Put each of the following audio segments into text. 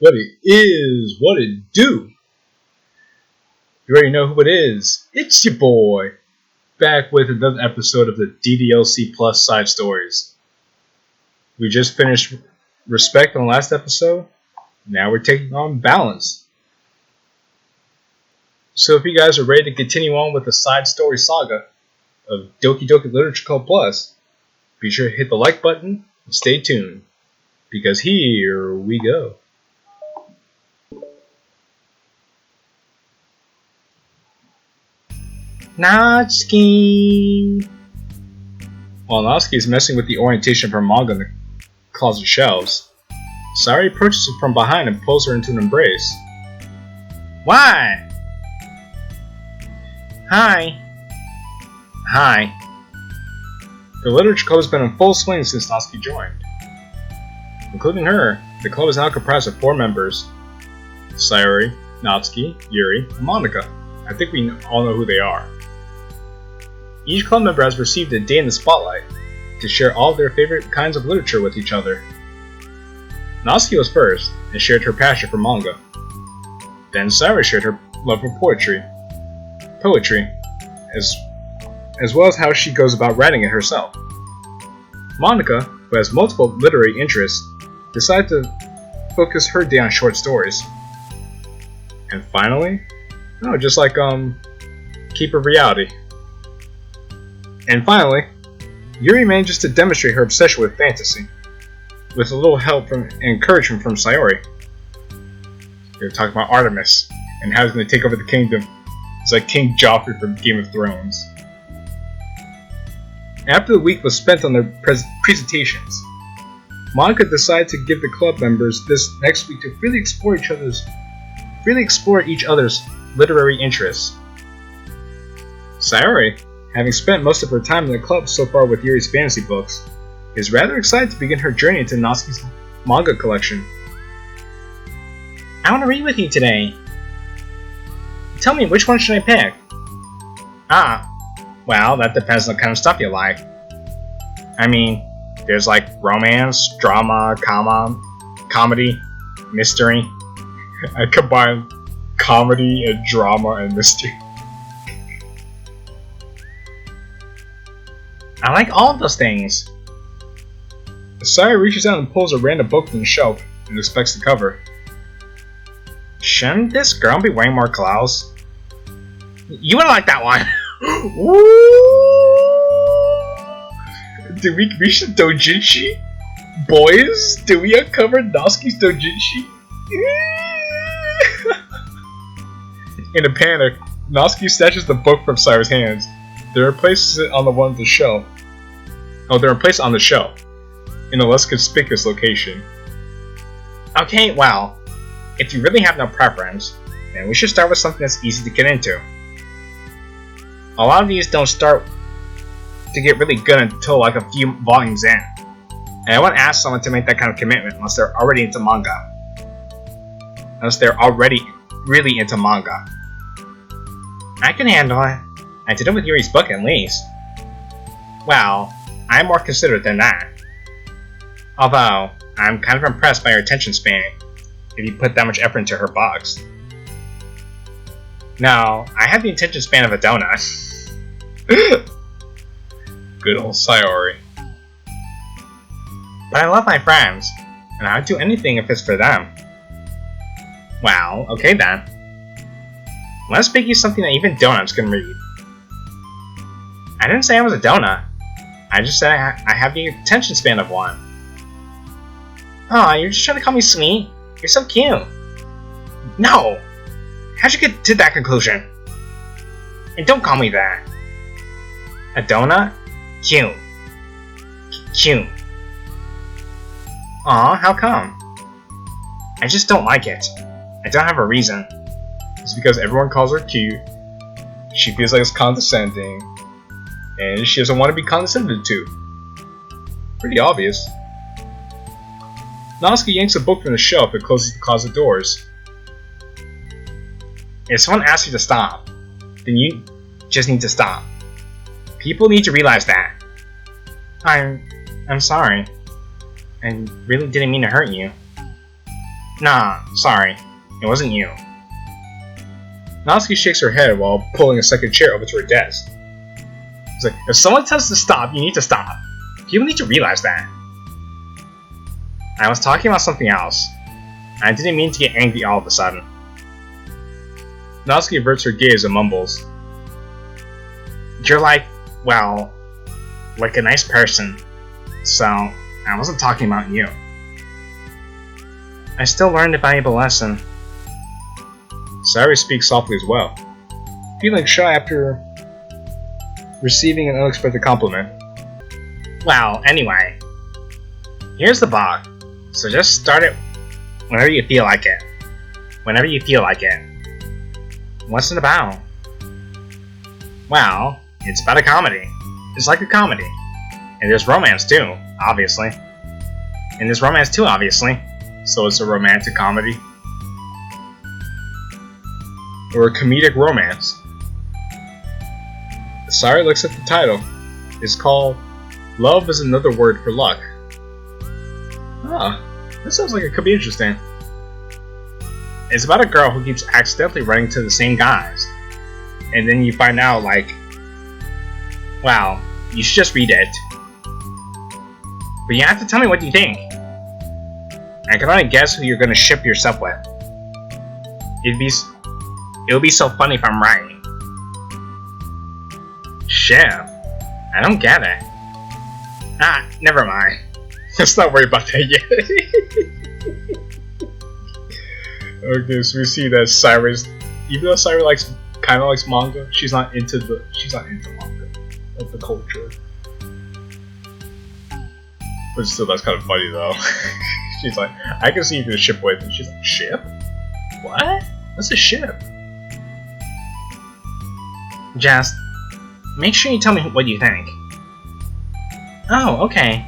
What it is, what it do. You already know who it is. It's your boy. Back with another episode of the DDLC Plus Side Stories. We just finished Respect on the last episode. Now we're taking on Balance. So if you guys are ready to continue on with the Side Stories Saga of Doki Doki Literature Club Plus, be sure to hit the like button and stay tuned. Because here we go. Natsuki! While Natsuki is messing with the orientation of her manga in the closet shelves, Sayori approaches her from behind and pulls her into an embrace. Why? Hi. Hi. The literature club has been in full swing since Natsuki joined. Including her, the club is now comprised of 4 members: Sayori, Natsuki, Yuri, and Monica. I think we all know who they are. Each club member has received a day in the spotlight to share all of their favorite kinds of literature with each other. Natsuki was first and shared her passion for manga. Then Sayori shared her love for poetry, as well as how she goes about writing it herself. Monica, who has multiple literary interests, decided to focus her day on short stories. And finally, just like Keeper of Reality. And finally, Yuri manages to demonstrate her obsession with fantasy, with a little help and encouragement from Sayori. They were talking about Artemis and how he's going to take over the kingdom. It's like King Joffrey from Game of Thrones. After the week was spent on their presentations, Monica decided to give the club members this next week to freely explore each other's literary interests. Sayori, having spent most of her time in the club so far with Yuri's fantasy books, is rather excited to begin her journey into Natsuki's manga collection. I want to read with you today. Tell me, which one should I pick? Well, that depends on the kind of stuff you like. I mean, there's like romance, drama, comedy, mystery. I combine comedy and drama and mystery. I like all of those things. Sayori reaches out and pulls a random book from the shelf and inspects the cover. Shouldn't this girl be wearing more clothes? You would like that one! Did we reach the doujinshi? Boys, did we uncover Natsuki's doujinshi? In a panic, Natsuki snatches the book from Sayori's hands. Then replaces it on the shelf. They're placed on the shelf, in a less conspicuous location. Okay, well, if you really have no preference, then we should start with something that's easy to get into. A lot of these don't start to get really good until like a few volumes in. And I wouldn't ask someone to make that kind of commitment unless they're already into manga. Unless they're already really into manga. I can handle it. I did it with Yuri's book at least. Well, I'm more considerate than that. Although, I'm kind of impressed by her attention span, if you put that much effort into her box. No, I have the attention span of a donut. Good old Sayori. But I love my friends, and I'd do anything if it's for them. Well, okay then. Let's pick you something that even donuts can read. I didn't say I was a donut. I just said I have the attention span of one. Aw, you're just trying to call me sweet? You're so cute. No! How'd you get to that conclusion? And don't call me that. A donut? Cute. Cute. Aw, how come? I just don't like it. I don't have a reason. It's because everyone calls her cute. She feels like it's condescending. And she doesn't want to be condescended to. Pretty obvious. Natsuki yanks a book from the shelf and closes the closet doors. If someone asks you to stop, then you just need to stop. People need to realize that. I'm sorry. I really didn't mean to hurt you. Nah, sorry. It wasn't you. Natsuki shakes her head while pulling a second chair over to her desk. It's like, if someone tells us to stop, you need to stop. People need to realize that. I was talking about something else. I didn't mean to get angry all of a sudden. Natsuki averts her gaze and mumbles. You're like, well, like a nice person. So, I wasn't talking about you. I still learned a valuable lesson. Sayori speaks softly as well, feeling shy after receiving an unexpected compliment. Well, anyway, here's the book, so just start it whenever you feel like it. Whenever you feel like it. What's it about? Well, it's about a comedy. It's like a comedy. And there's romance too, obviously. So it's a romantic comedy. Or a comedic romance. Sayori looks at the title. It's called Love is Another Word for Luck. Ah, that sounds like it could be interesting. It's about a girl who keeps accidentally running to the same guys. And then you find out, like, wow, you should just read it. But you have to tell me what you think. I can only guess who you're gonna ship yourself with. It'll be so funny if I'm right. Ship? I don't get it. Ah, never mind. Let's not worry about that yet. Okay, so we see that Sayori's, even though Sayori kind of likes manga, she's not into manga, like the culture. But still, that's kind of funny though. She's like, I can see you can ship with, and she's like, ship? What? What's a ship? Just make sure you tell me what you think. Oh, okay.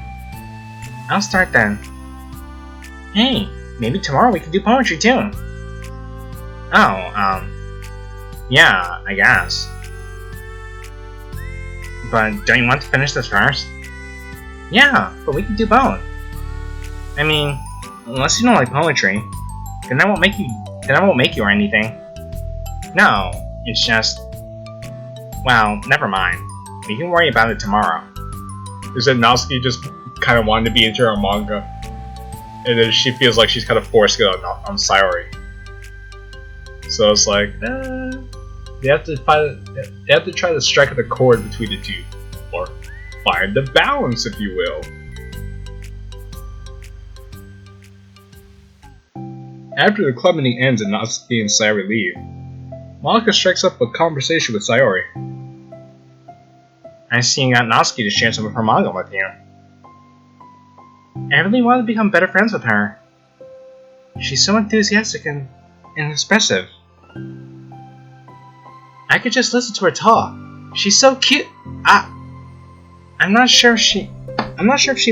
I'll start then. Hey, maybe tomorrow we can do poetry too. Oh, yeah, I guess. But don't you want to finish this first? Yeah, but we can do both. I mean, unless you don't like poetry, then I won't make you or anything. No, it's just, well, never mind. We can worry about it tomorrow. Is that Natsuki just kind of wanted to be into her manga, and then she feels like she's kind of forced it on Sayori. So it's like, they have to try to strike a chord between the two, or find the balance, if you will. After the club meeting ends and Natsuki and Sayori leave, Monika strikes up a conversation with Sayori. I see you got Natsuki to share some of her manga with you. I really want to become better friends with her. She's so enthusiastic and expressive. I could just listen to her talk. She's so cute. I'm not sure if she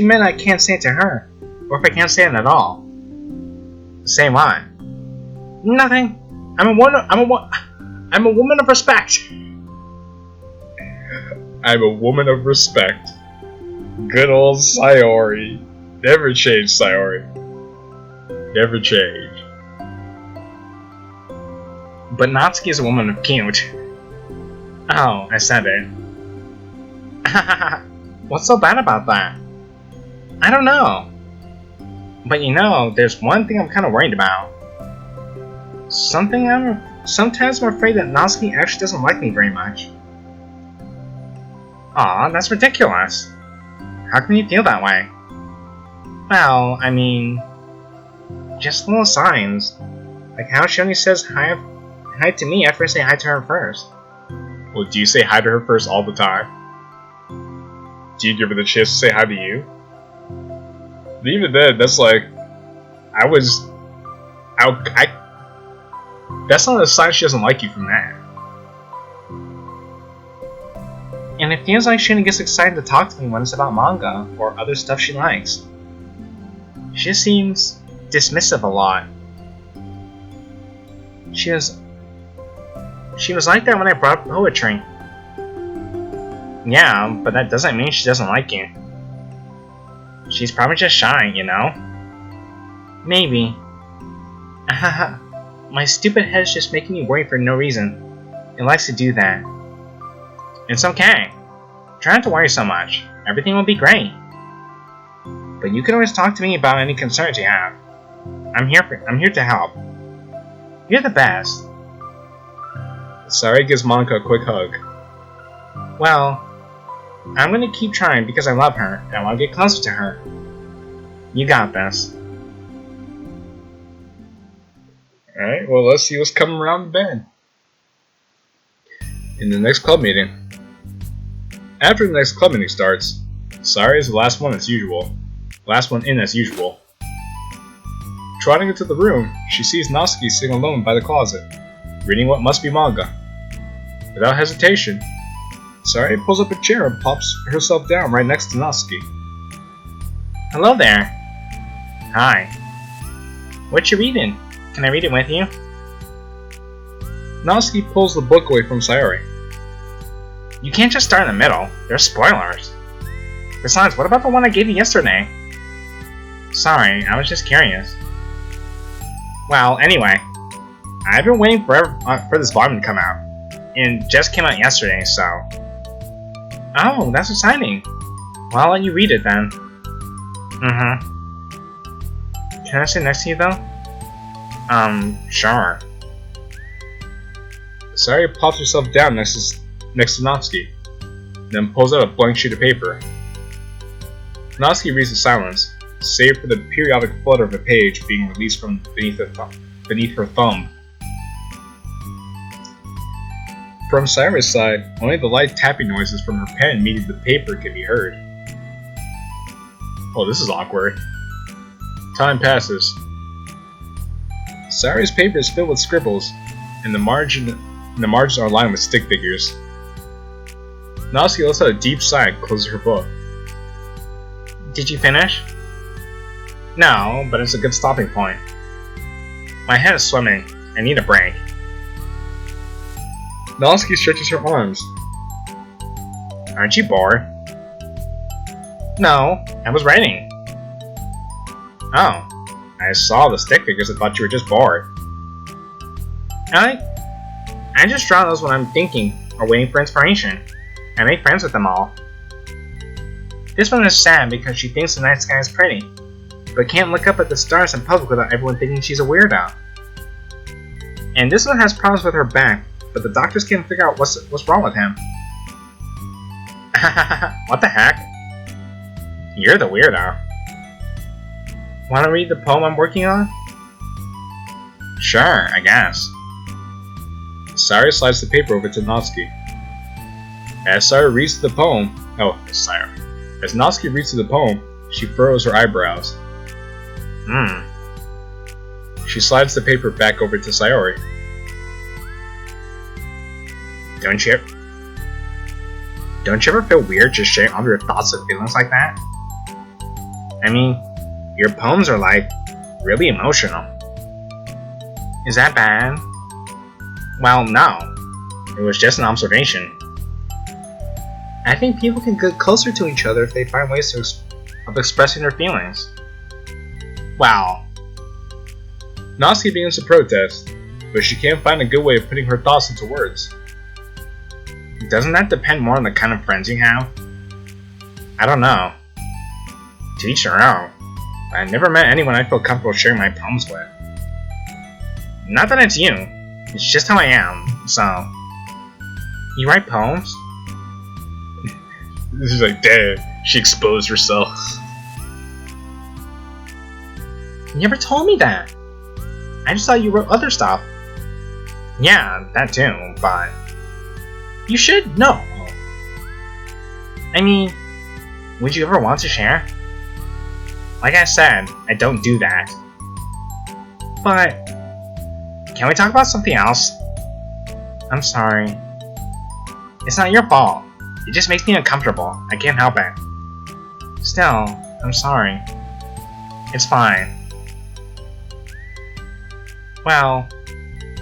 meant I can't say it to her, or if I can't say it at all. Say what? Nothing. I'm a woman of respect. I'm a woman of respect. Good old Sayori. Never change, Sayori. Never change. But Natsuki is a woman of cute. Oh, I said it. What's so bad about that? I don't know. But you know, there's one thing I'm kind of worried about. Sometimes I'm afraid that Natsuki actually doesn't like me very much. Aw, that's ridiculous. How can you feel that way? Well, I mean, just little signs. Like how she only says hi to me after I say hi to her first. Well, do you say hi to her first all the time? Do you give her the chance to say hi to you? But even then, that's like, that's not a sign she doesn't like you from that. And it feels like she gets excited to talk to me when it's about manga or other stuff she likes. She just seems dismissive a lot. She was like that when I brought up poetry. Yeah, but that doesn't mean she doesn't like you. She's probably just shy, you know? Maybe. My stupid head is just making me worry for no reason. It likes to do that. It's okay. Try not to worry so much. Everything will be great. But you can always talk to me about any concerns you have. I'm here to help. You're the best. Sayori gives Monica a quick hug. Well, I'm gonna keep trying because I love her and I want to get closer to her. You got this. Alright, well, let's see what's coming around the bend. In the next club meeting. After the next club meeting starts, Sayori is the last one in as usual. Trotting into the room, she sees Natsuki sitting alone by the closet, reading what must be manga. Without hesitation, Sayori pulls up a chair and pops herself down right next to Natsuki. Hello there. Hi. What you reading? Can I read it with you? Natsuki pulls the book away from Sayori. You can't just start in the middle. There's spoilers. Besides, what about the one I gave you yesterday? Sorry, I was just curious. Well, anyway, I've been waiting forever for this volume to come out. And it just came out yesterday, so... Oh, that's exciting. Well, I'll let you read it then. Can I sit next to you, though? Sure. Sayori pops herself down next to Natsuki, then pulls out a blank sheet of paper. Natsuki reads in silence, save for the periodic flutter of a page being released from beneath her thumb. From Sayori's side, only the light tapping noises from her pen meeting the paper can be heard. Oh, this is awkward. Time passes. Sayori's paper is filled with scribbles, and the margins are lined with stick figures. Natsuki lets out a deep sigh and closes her book. Did you finish? No, but it's a good stopping point. My head is swimming. I need a break. Natsuki stretches her arms. Aren't you bored? No, I was writing. Oh, I saw the stick figures and thought you were just bored. I just draw those when I'm thinking or waiting for inspiration. I make friends with them all. This one is sad because she thinks the night sky is pretty, but can't look up at the stars in public without everyone thinking she's a weirdo. And this one has problems with her back, but the doctors can't figure out what's wrong with him. What the heck? You're the weirdo. Wanna read the poem I'm working on? Sure, I guess. Sayori slides the paper over to Natsuki. As Sayori reads the poem, As Natsuki reads through the poem, she furrows her eyebrows. She slides the paper back over to Sayori. Don't you ever feel weird just sharing all your thoughts and feelings like that? I mean, your poems are like really emotional. Is that bad? Well, no. It was just an observation. I think people can get closer to each other if they find ways of expressing their feelings. Wow. Natsuki begins to protest, but she can't find a good way of putting her thoughts into words. Doesn't that depend more on the kind of friends you have? I don't know. To each their own. I've never met anyone I feel comfortable sharing my poems with. Not that it's you. It's just how I am, so... You write poems? This is like, damn, she exposed herself. You never told me that. I just thought you wrote other stuff. Yeah, that too, but... You should know. I mean, would you ever want to share? Like I said, I don't do that. But... Can we talk about something else? I'm sorry. It's not your fault. It just makes me uncomfortable. I can't help it. Still, I'm sorry. It's fine. Well,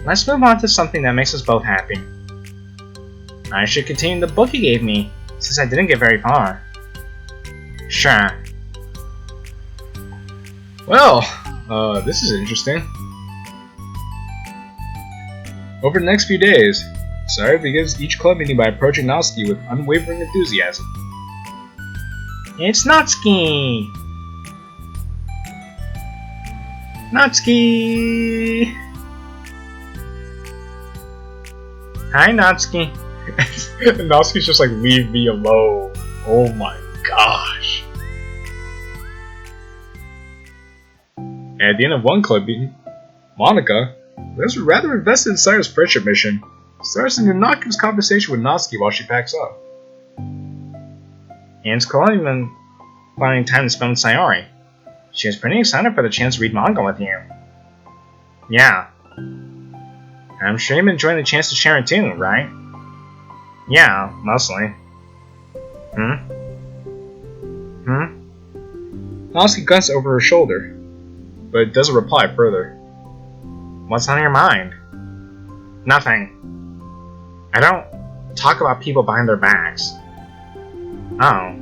let's move on to something that makes us both happy. I should continue the book you gave me, since I didn't get very far. Sure. Well, this is interesting. Over the next few days, Sayori begins each club meeting by approaching Natsuki with unwavering enthusiasm. It's Natsuki! Natsuki! Hi, Natsuki. Natsuki's just like, leave me alone. Oh my gosh. At the end of one club meeting, Monica, who was rather invested in Sayori's friendship mission, starts an innocuous conversation with Natsuki while she packs up. And it's cool even finding time to spend with Sayori. She was pretty excited for the chance to read manga with you. Yeah. I'm sure you've been enjoying the chance to share it too, right? Yeah, mostly. Natsuki grunts over her shoulder, but doesn't reply further. What's on your mind? Nothing. I don't talk about people behind their backs. Oh.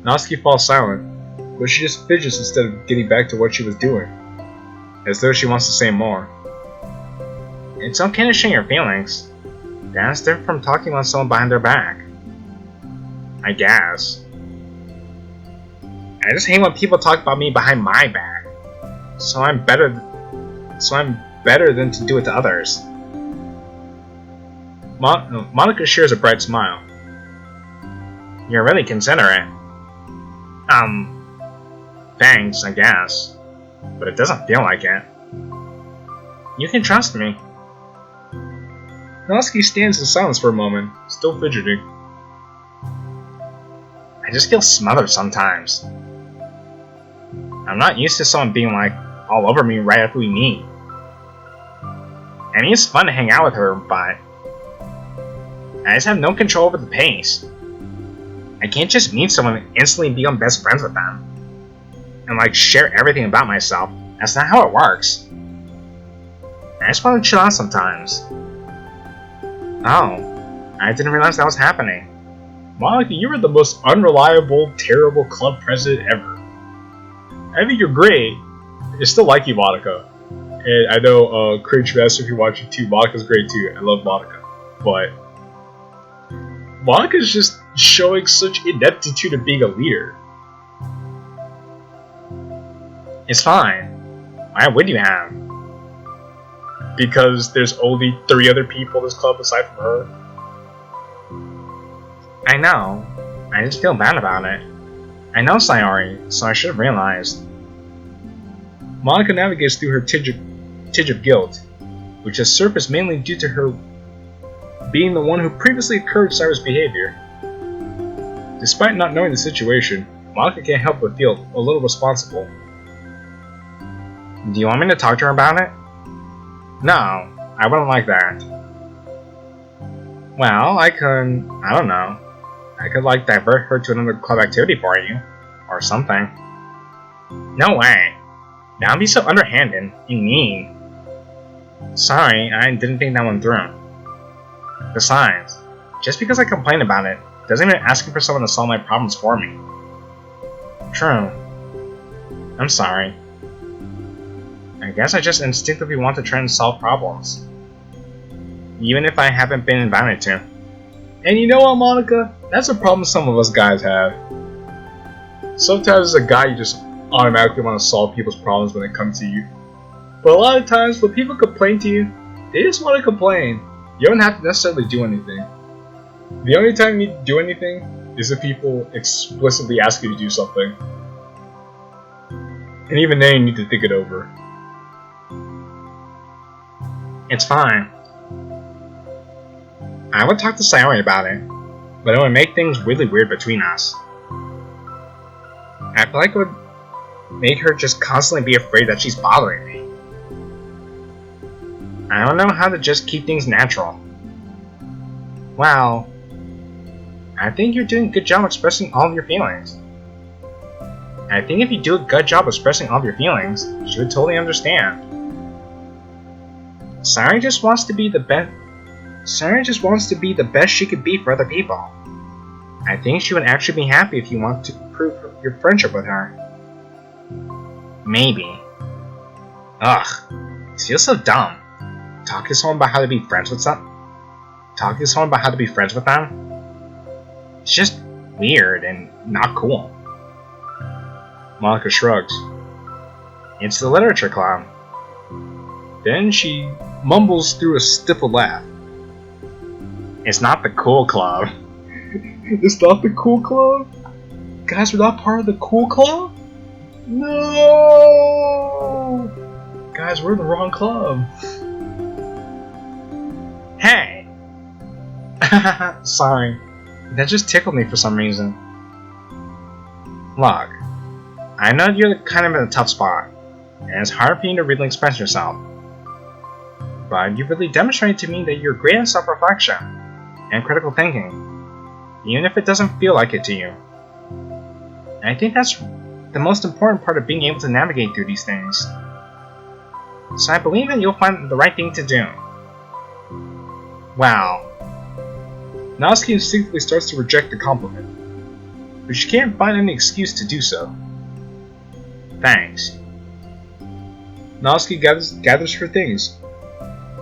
Natsuki falls silent, but she just fidgets instead of getting back to what she was doing, as though she wants to say more. It's okay to share your feelings. That's different from talking about someone behind their back. I guess. I just hate when people talk about me behind my back. So I'm better than to do it to others. Monica shares a bright smile. You're really considerate. Thanks, I guess. But it doesn't feel like it. You can trust me. Natsuki stands in silence for a moment, still fidgeting. I just feel smothered sometimes. I'm not used to someone being like all over me right after we meet. I mean, it's fun to hang out with her, but I just have no control over the pace. I can't just meet someone and instantly become best friends with them. And like share everything about myself. That's not how it works. I just want to chill out sometimes. Oh, I didn't realize that was happening. Monica, you were the most unreliable, terrible club president ever. I think you're great. I still like you, Monica. And I know, Cringe Master, if you're watching too, Monica's great too. I love Monica. But Monica's just showing such ineptitude of being a leader. It's fine. Why would you have? Because there's only 3 other people in this club aside from her. I know. I just feel bad about it. I know Sayori, so I should have realized. Monica navigates through her tinge of guilt, which has surfaced mainly due to her being the one who previously encouraged Sayori's behavior. Despite not knowing the situation, Monica can't help but feel a little responsible. Do you want me to talk to her about it? No, I wouldn't like that. Well, I don't know. I could like divert her to another club activity for you. Or something. No way. That would be so underhanded and mean. Sorry, I didn't think that one through. Besides, just because I complain about it doesn't mean asking for someone to solve my problems for me. True. I'm sorry. I guess I just instinctively want to try and solve problems. Even if I haven't been invited to. And you know what, Monica? That's a problem some of us guys have. Sometimes as a guy, you just automatically want to solve people's problems when they come to you. But a lot of times, when people complain to you, they just want to complain. You don't have to necessarily do anything. The only time you do anything is if people explicitly ask you to do something. And even then, you need to think it over. It's fine. I would talk to Sayori about it, but it would make things really weird between us. I feel like it would make her just constantly be afraid that she's bothering me. I don't know how to just keep things natural. Well, I think you're doing a good job expressing all of your feelings. I think if you do a good job expressing all of your feelings, she would totally understand. Sayori just wants to be the best. Sayori just wants to be the best she could be for other people. I think she would actually be happy if you want to prove your friendship with her. Maybe. Ugh. It feels so dumb. talk to someone about how to be friends with them? It's just weird and not cool. Monica shrugs. It's the literature club. Then she mumbles through a stifled laugh. It's not the cool club. It's not the cool club? Guys, we're not part of the cool club? No! Guys, we're in the wrong club. Hey! Sorry. That just tickled me for some reason. Look, I know you're kind of in a tough spot, and it's hard for you to really express yourself. But you really demonstrated to me that you're great at self-reflection and critical thinking, even if it doesn't feel like it to you. And I think that's the most important part of being able to navigate through these things. So I believe that you'll find the right thing to do. Wow. Natsuki instinctively starts to reject the compliment, but she can't find any excuse to do so. Thanks. Natsuki gathers her things,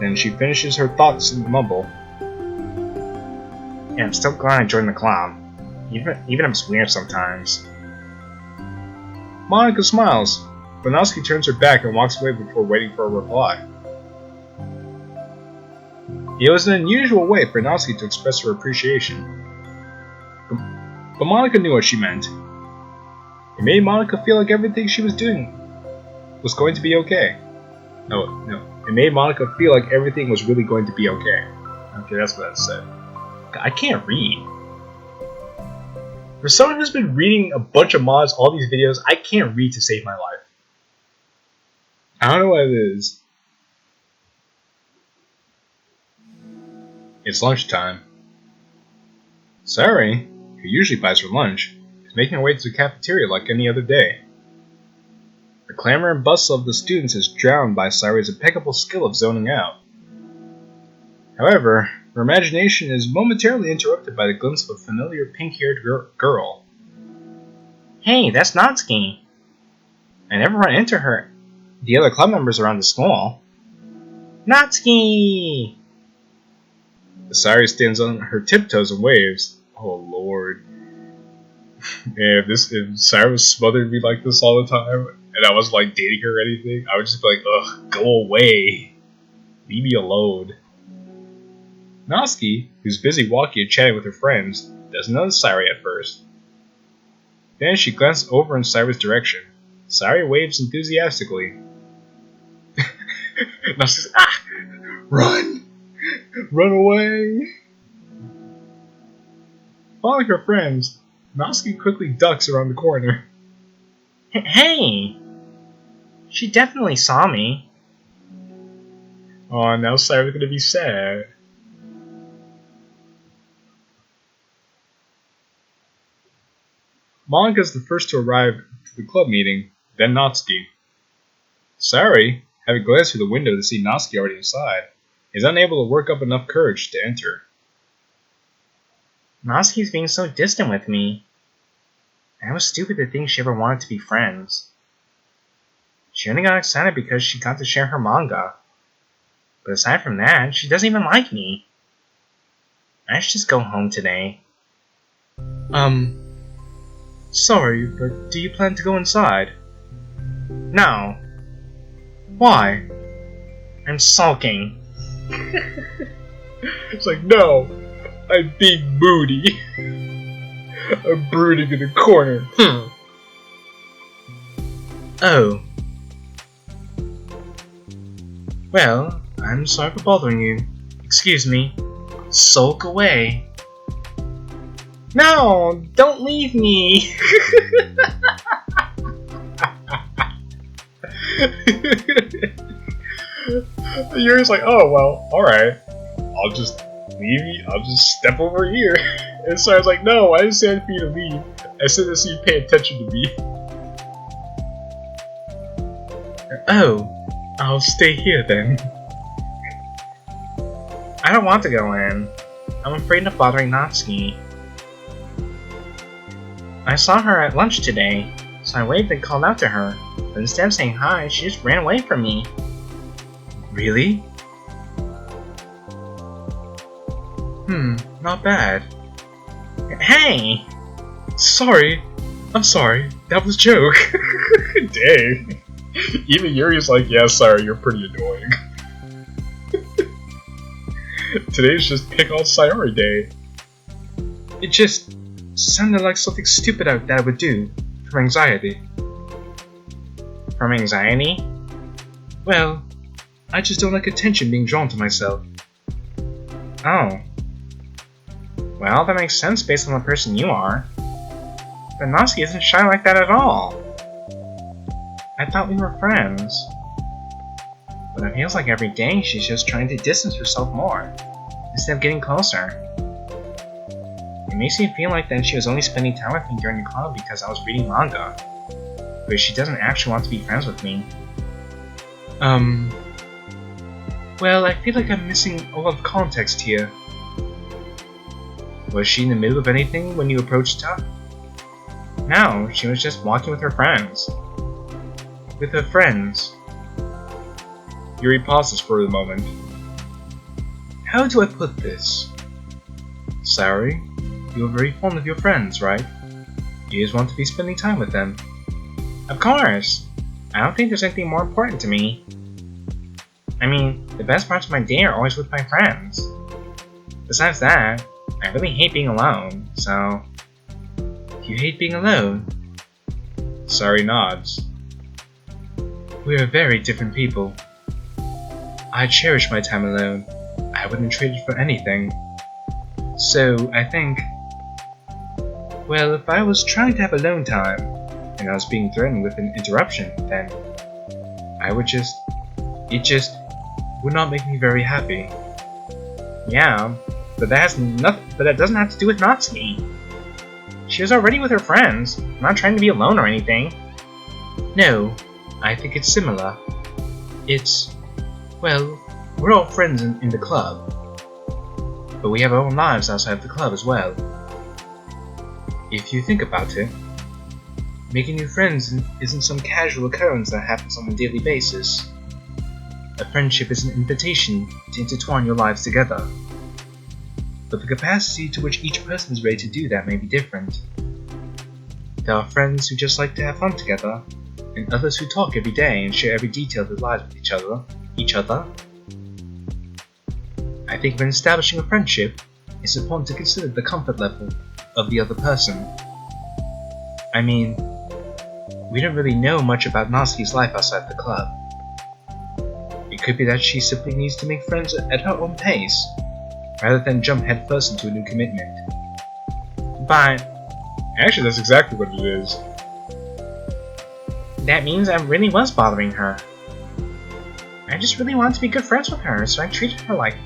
then she finishes her thoughts in the mumble. Yeah, I'm still glad I joined the club, even if it's weird sometimes. Monica smiles, but Natsuki turns her back and walks away before waiting for a reply. It was an unusual way for Natsuki to express her appreciation. But Monica knew what she meant. It made Monica feel like everything she was doing was going to be okay. No. It made Monica feel like everything was really going to be okay. Okay, that's what I said. I can't read. For someone who's been reading a bunch of mods, all these videos, I can't read to save my life. I don't know what it is. It's lunchtime. Sayori, who usually buys her lunch, is making her way to the cafeteria like any other day. The clamor and bustle of the students is drowned by Sayori's impeccable skill of zoning out. However, her imagination is momentarily interrupted by the glimpse of a familiar pink-haired girl. Hey, that's Natsuki. I never run into the other club members around the school. Natsuki! Sayori stands on her tiptoes and waves. Oh lord. Man, if Sayori was smothering me like this all the time, and I wasn't like dating her or anything, I would just be like, ugh, go away. Leave me alone. Natsuki, who's busy walking and chatting with her friends, doesn't notice Sayori at first. Then she glances over in Sayori's direction. Sayori waves enthusiastically. Natsuki's run! Run away! Following her friends, Natsuki quickly ducks around the corner. Hey! She definitely saw me. Oh, now Sayori's gonna be sad. Monika's the first to arrive to the club meeting, then Natsuki. Sayori, having glanced through the window to see Natsuki already inside, is unable to work up enough courage to enter. Natsuki's being so distant with me. I was stupid to think she ever wanted to be friends. She only got excited because she got to share her manga. But aside from that, she doesn't even like me. I should just go home today. Sorry, but do you plan to go inside? No. Why? I'm sulking. It's like, no, I'm being moody. I'm brooding in the corner. Oh. Well, I'm sorry for bothering you. Excuse me. Sulk away. No, don't leave me. You're just like, oh well, alright. I'll just leave you, I'll just step over here. And so I was like, no, I didn't say anything for you to leave. I said that so you pay attention to me. Oh, I'll stay here then. I don't want to go in. I'm afraid of bothering Natsuki. I saw her at lunch today, so I waved and called out to her, but instead of saying hi, she just ran away from me. Really? Not bad. Hey! Sorry. I'm sorry. That was a joke. Dang. Even Yuri's like, yeah, sorry, you're pretty annoying. Today's just pick on Sayori day. It just sounded like something stupid that I would do from anxiety. From anxiety? Well, I just don't like attention being drawn to myself. Oh. Well, that makes sense based on the person you are. But Natsuki isn't shy like that at all. I thought we were friends. But it feels like every day she's just trying to distance herself more, instead of getting closer. It makes me feel like that she was only spending time with me during the club because I was reading manga. But she doesn't actually want to be friends with me. Well, I feel like I'm missing a lot of context here. Was she in the middle of anything when you approached her? No, she was just walking with her friends. With her friends? Yuri pauses for a moment. How do I put this? Sayori, you're very fond of your friends, right? You just want to be spending time with them. Of course! I don't think there's anything more important to me. I mean, the best parts of my day are always with my friends. Besides that, I really hate being alone, so... You hate being alone? Sayori nods. We are very different people. I cherish my time alone. I wouldn't trade it for anything. So, I think... Well, if I was trying to have alone time, and I was being threatened with an interruption, then... I would just... It just... would not make me very happy. Yeah, but that doesn't have to do with Natsuki. She was already with her friends. I'm not trying to be alone or anything. No, I think it's similar. It's... well, we're all friends in the club. But we have our own lives outside of the club as well. If you think about it, making new friends isn't some casual occurrence that happens on a daily basis. A friendship is an invitation to intertwine your lives together. But the capacity to which each person is ready to do that may be different. There are friends who just like to have fun together, and others who talk every day and share every detail of their lives with each other. I think when establishing a friendship, it's important to consider the comfort level of the other person. I mean, we don't really know much about Natsuki's life outside the club. It could be that she simply needs to make friends at her own pace, rather than jump headfirst into a new commitment. But... actually, that's exactly what it is. That means I really was bothering her. I just really wanted to be good friends with her, so I treated her like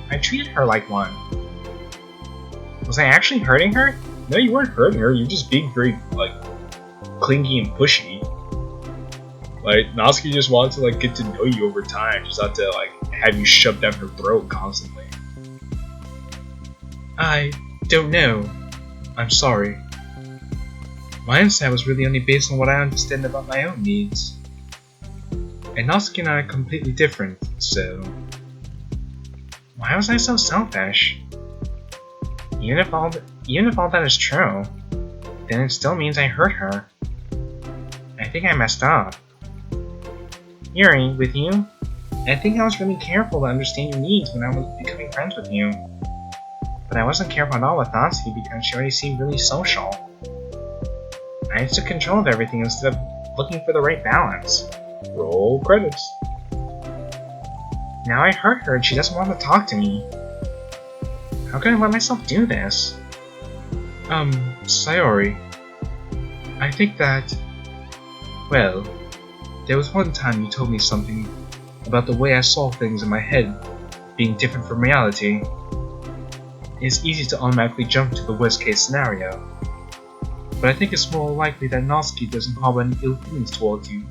one. Was I actually hurting her? No, you weren't hurting her, you're just being very, like, clingy and pushy. Like, Natsuki just wanted to, like, get to know you over time, just not to, like, have you shoved down her throat constantly. I don't know. I'm sorry. My insight was really only based on what I understand about my own needs. And Natsuki and I are completely different, so... Why was I so selfish? Even if all that is true, then it still means I hurt her. I think I messed up. Yuri, with you, I think I was really careful to understand your needs when I was becoming friends with you. But I wasn't careful at all with Natsuki because she already seemed really social. I just took control of everything instead of looking for the right balance. Roll credits. Now I hurt her and she doesn't want to talk to me. How can I let myself do this? Sayori. I think that... well, there was one time you told me something about the way I saw things in my head being different from reality. It's easy to automatically jump to the worst case scenario, but I think it's more likely that Natsuki doesn't harbor any ill feelings towards you.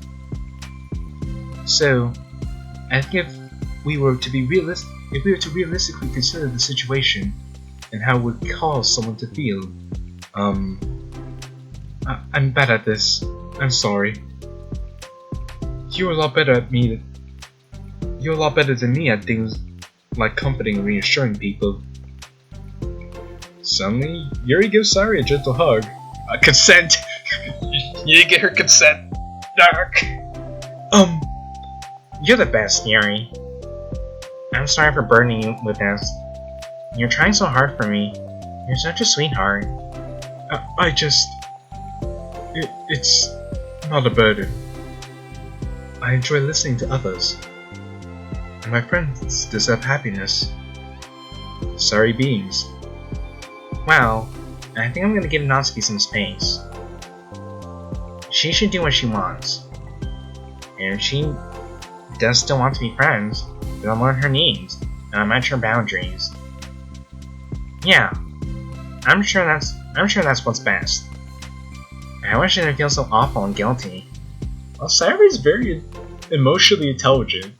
So, I think if we were to realistically consider the situation and how it would cause someone to feel, I'm bad at this. I'm sorry. You're a lot better than me at things like comforting and reassuring people. Suddenly, Yuri gives Sayori a gentle hug. Consent! You didn't get her consent! Dark! You're the best, Yuri. I'm sorry for burdening you with this. You're trying so hard for me. You're such a sweetheart. It's not a burden. I enjoy listening to others. And my friends deserve happiness. Sorry beings. Well, I think I'm gonna give Natsuki some space. She should do what she wants. And if she does still want to be friends, then I'll learn her needs, and I'll match her boundaries. Yeah, I'm sure that's what's best. I wish I didn't feel so awful and guilty. Well, Sayori's very emotionally intelligent.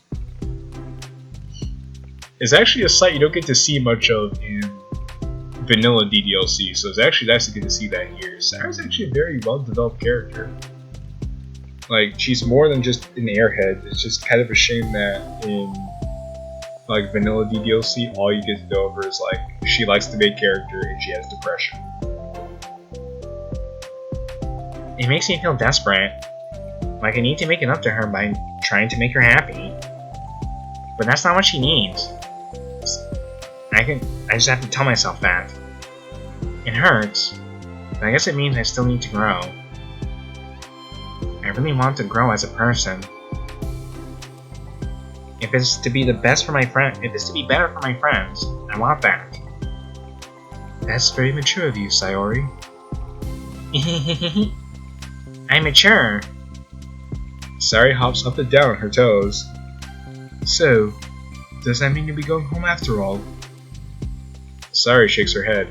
It's actually a sight you don't get to see much of in vanilla DDLC, so it's actually nice to get to see that here. Sayori's actually a very well-developed character. Like, she's more than just an airhead. It's just kind of a shame that in like vanilla DDLC, all you get to know of her is like she likes the main character and she has depression. It makes me feel desperate. Like I need to make it up to her by trying to make her happy. But that's not what she needs. I just have to tell myself that. It hurts, but I guess it means I still need to grow. I really want to grow as a person. If it's to be the best for my friend, if it's to be better for my friends, I want that. That's very mature of you, Sayori. I'm mature. Sayori hops up and down on her toes. So, does that mean you'll be going home after all? Sayori shakes her head.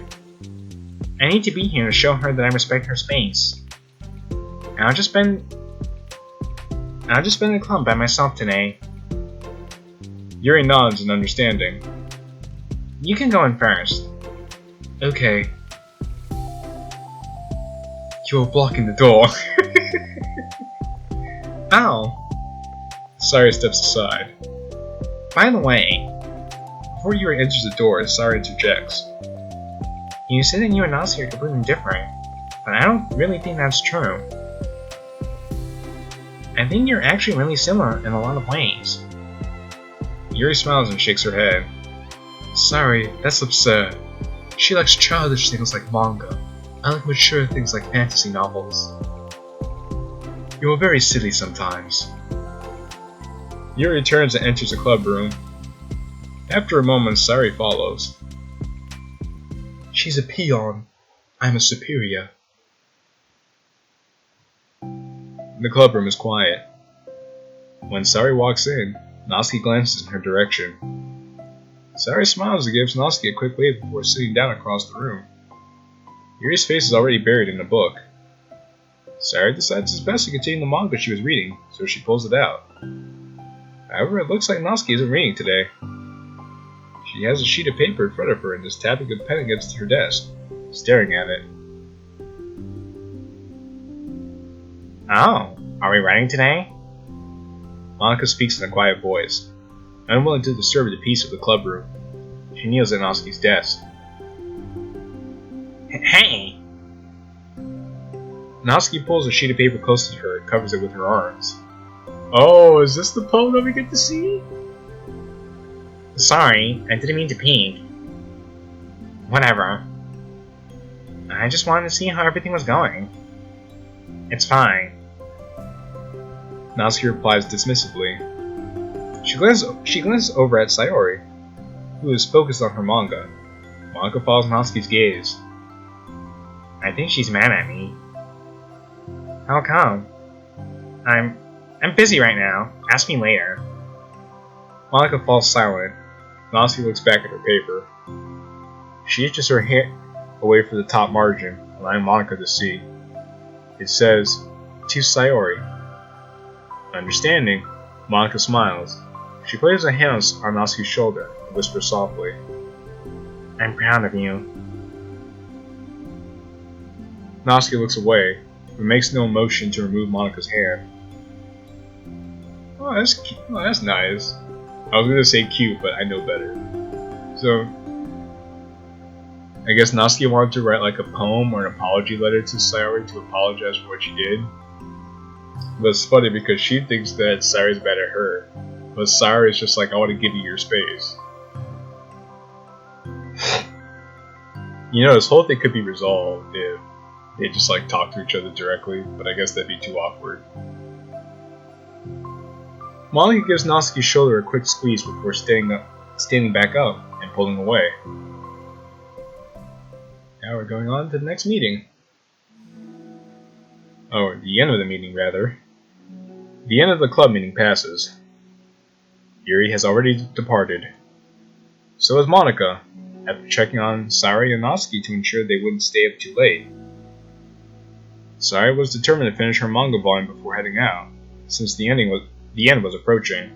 I need to be here to show her that I respect her space. I'll just spend the club by myself today. Yuri nods in understanding. You can go in first. Okay. You're blocking the door. Ow! Sayori steps aside. By the way, before Yuri enters the door, Sayori interjects. You said that you and Natsuki are completely different, but I don't really think that's true. I think you're actually really similar in a lot of ways. Yuri smiles and shakes her head. Sorry, that's absurd. She likes childish things like manga. I like mature things like fantasy novels. You're very silly sometimes. Yuri turns and enters the club room. After a moment, Sayori follows. She's a peon. I'm a superior. The club room is quiet. When Sayori walks in, Natsuki glances in her direction. Sayori smiles and gives Natsuki a quick wave before sitting down across the room. Yuri's face is already buried in a book. Sayori decides it's best to continue the manga she was reading, so she pulls it out. However, it looks like Natsuki isn't reading today. She has a sheet of paper in front of her and is tapping a pen against her desk, staring at it. Oh, are we writing today? Monika speaks in a quiet voice, unwilling to disturb the peace of the club room. She kneels at Natsuki's desk. Hey! Natsuki pulls a sheet of paper close to her and covers it with her arms. Oh, is this the poem that we get to see? Sorry, I didn't mean to peek. Whatever. I just wanted to see how everything was going. It's fine. Natsuki replies dismissively. She glances over at Sayori, who is focused on her manga. Monika follows Natsuki's gaze. I think she's mad at me. How come? I'm busy right now. Ask me later. Monika falls silent. Natsuki looks back at her paper. She itches her hand away from the top margin, allowing Monika to see. It says, "To Sayori." Understanding, Monika smiles. She places a hand on Natsuki's shoulder and whispers softly, I'm proud of you. Natsuki looks away, but makes no motion to remove Monika's hand. Oh, that's nice. I was gonna say cute, but I know better. So, I guess Natsuki wanted to write like a poem or an apology letter to Sayori to apologize for what she did. But it's funny because she thinks that Sayori's mad at her, but Sayori's just like, I want to give you your space. You know, this whole thing could be resolved if they just like talk to each other directly, but I guess that'd be too awkward. Monika gives Natsuki's shoulder a quick squeeze before standing back up and pulling away. Now we're going on to the next meeting. Oh, the end of the meeting, rather. The end of the club meeting passes. Yuri has already departed. So has Monika, after checking on Sayori and Natsuki to ensure they wouldn't stay up too late. Sayori was determined to finish her manga volume before heading out, since the end was approaching.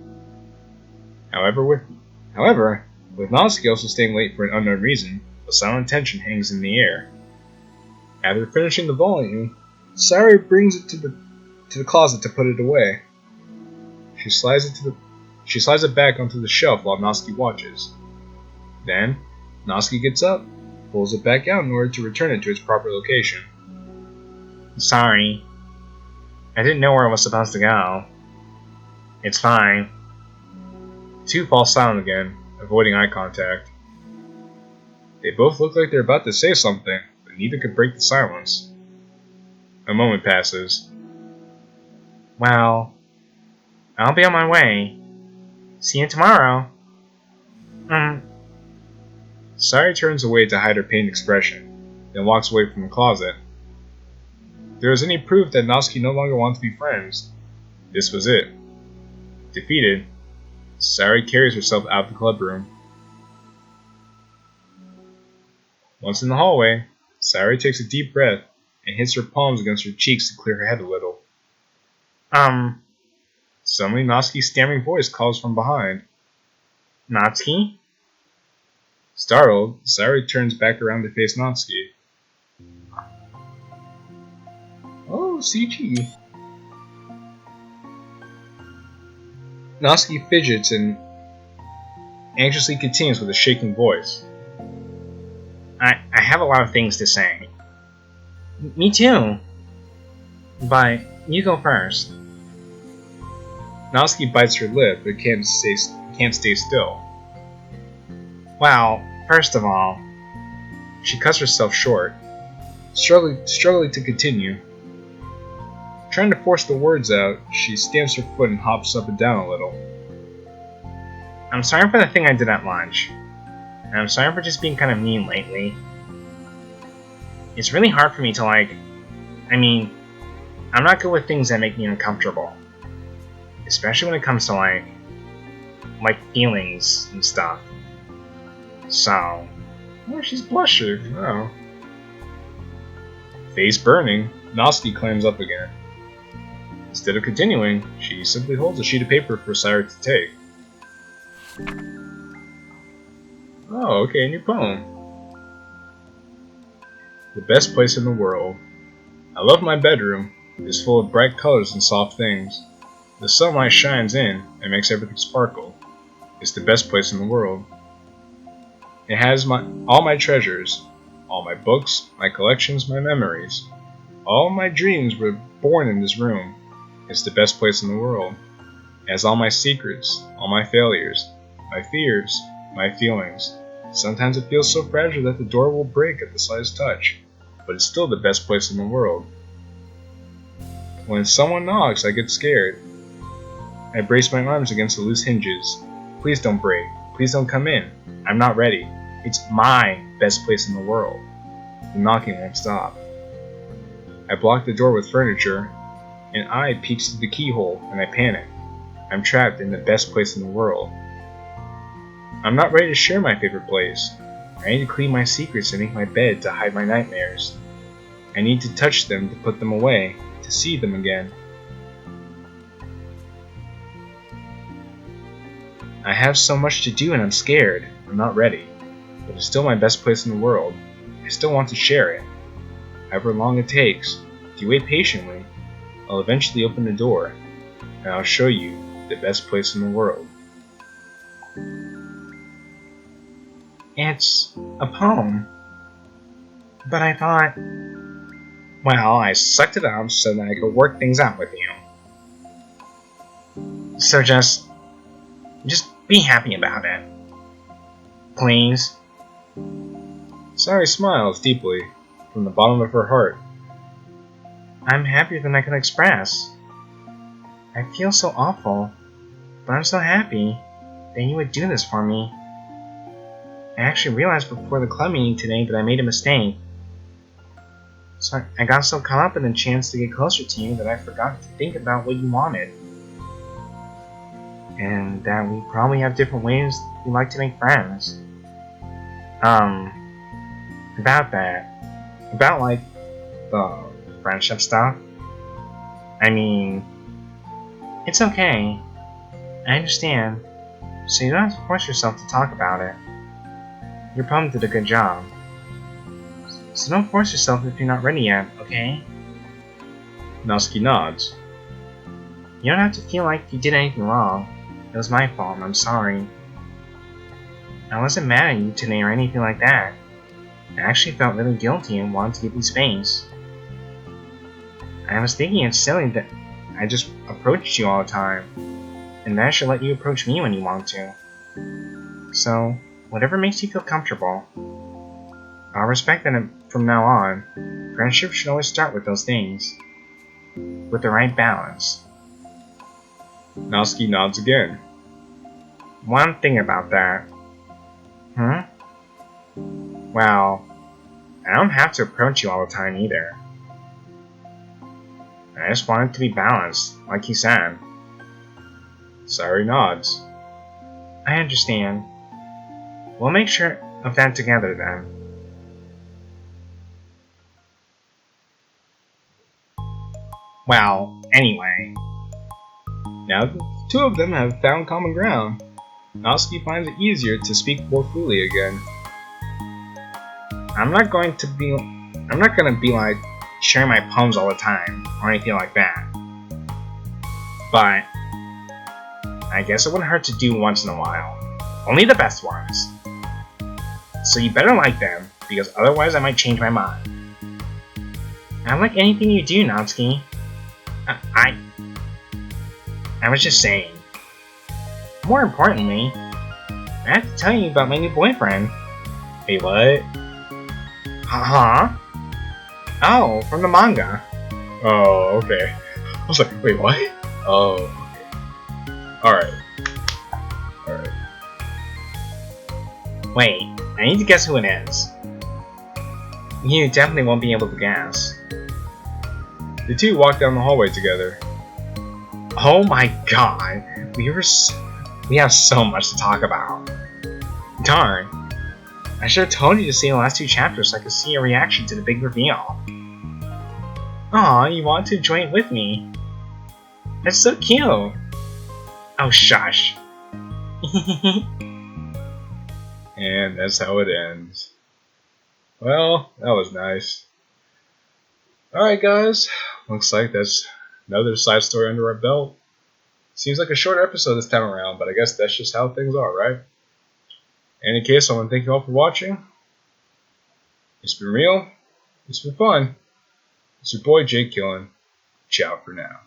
However, with Natsuki also staying late for an unknown reason, a silent tension hangs in the air. After finishing the volume, Sayori brings it to the closet to put it away. She slides it back onto the shelf while Natsuki watches. Then, Natsuki gets up, pulls it back out in order to return it to its proper location. Sorry. I didn't know where I was supposed to go. It's fine. The two fall silent again, avoiding eye contact. They both look like they're about to say something, but neither could break the silence. A moment passes. Well, I'll be on my way. See you tomorrow. Sayori turns away to hide her pained expression, then walks away from the closet. If there was any proof that Natsuki no longer wanted to be friends, this was it. Defeated, Sayori carries herself out of the club room. Once in the hallway, Sayori takes a deep breath and hits her palms against her cheeks to clear her head a little. Suddenly, Natsuki's stammering voice calls from behind. Natsuki? Startled, Sayori turns back around to face Natsuki. Oh, CG. Natsuki fidgets and anxiously continues with a shaking voice. I have a lot of things to say. Me too. But you go first. Natsuki bites her lip but can't stay still. Well, first of all, she cuts herself short, struggling to continue. Trying to force the words out, she stamps her foot and hops up and down a little. I'm sorry for the thing I did at lunch. And I'm sorry for just being kind of mean lately. It's really hard for me to I'm not good with things that make me uncomfortable. Especially when it comes to like feelings and stuff. So, oh, she's blushing. Oh. Face burning, Natsuki clams up again. Instead of continuing, she simply holds a sheet of paper for Sayori to take. Oh, okay, new poem. The best place in the world. I love my bedroom. It's full of bright colors and soft things. The sunlight shines in and makes everything sparkle. It's the best place in the world. It has all my treasures, all my books, my collections, my memories. All my dreams were born in this room. It's the best place in the world. It has all my secrets, all my failures, my fears, my feelings. Sometimes it feels so fragile that the door will break at the slightest touch, but it's still the best place in the world. When someone knocks, I get scared. I brace my arms against the loose hinges. Please don't break. Please don't come in. I'm not ready. It's my best place in the world. The knocking won't stop. I block the door with furniture. An eye peeks through the keyhole, and I panic. I'm trapped in the best place in the world. I'm not ready to share my favorite place. I need to clean my secrets and make my bed to hide my nightmares. I need to touch them to put them away, to see them again. I have so much to do and I'm scared. I'm not ready. But it's still my best place in the world. I still want to share it. However long it takes, if you wait patiently, I'll eventually open the door, and I'll show you the best place in the world. It's a poem. But I thought... Well, I sucked it up so that I could work things out with you. So just be happy about it. Please. Sayori smiles deeply, from the bottom of her heart. I'm happier than I can express. I feel so awful, but I'm so happy that you would do this for me. I actually realized before the club meeting today that I made a mistake. So I got so caught up in the chance to get closer to you that I forgot to think about what you wanted. And that we probably have different ways we like to make friends. About that. About, like, the friendship stuff. I mean, it's okay. I understand. So you don't have to force yourself to talk about it. Your poem did a good job. So don't force yourself if you're not ready yet, okay? Natsuki nods. You don't have to feel like you did anything wrong. It was my fault, and I'm sorry. I wasn't mad at you today or anything like that. I actually felt really guilty and wanted to give you space. I was thinking it's silly that I just approached you all the time, and that I should let you approach me when you want to. So, whatever makes you feel comfortable. I'll respect that from now on. Friendship should always start with those things. With the right balance. Natsuki nods again. One thing about that. Well, I don't have to approach you all the time either. I just want it to be balanced, like you said. Sayori nods. I understand. We'll make sure of that together then. Well, anyway. Now that the two of them have found common ground, Natsuki finds it easier to speak more freely again. I'm not gonna be like sharing my poems all the time or anything like that. But I guess it wouldn't hurt to do once in a while. Only the best ones. So you better like them, because otherwise I might change my mind. I like anything you do, Natsuki. I was just saying. More importantly, I have to tell you about my new boyfriend. Wait, what? Huh? Oh, from the manga. Oh, okay. I was like, wait, what? Oh, okay. Alright. Wait, I need to guess who it is. You definitely won't be able to guess. The two walk down the hallway together. Oh my god, we have so much to talk about. Darn, I should have told you to see the last two chapters so I could see your reaction to the big reveal. Aw, you want to join with me? That's so cute! Oh, shush. And that's how it ends. Well, that was nice. Alright guys, looks like that's another side story under our belt. Seems like a short episode this time around, but I guess that's just how things are, right? In any case, I want to thank you all for watching. It's been real. It's been fun. It's your boy JQilin. Ciao for now.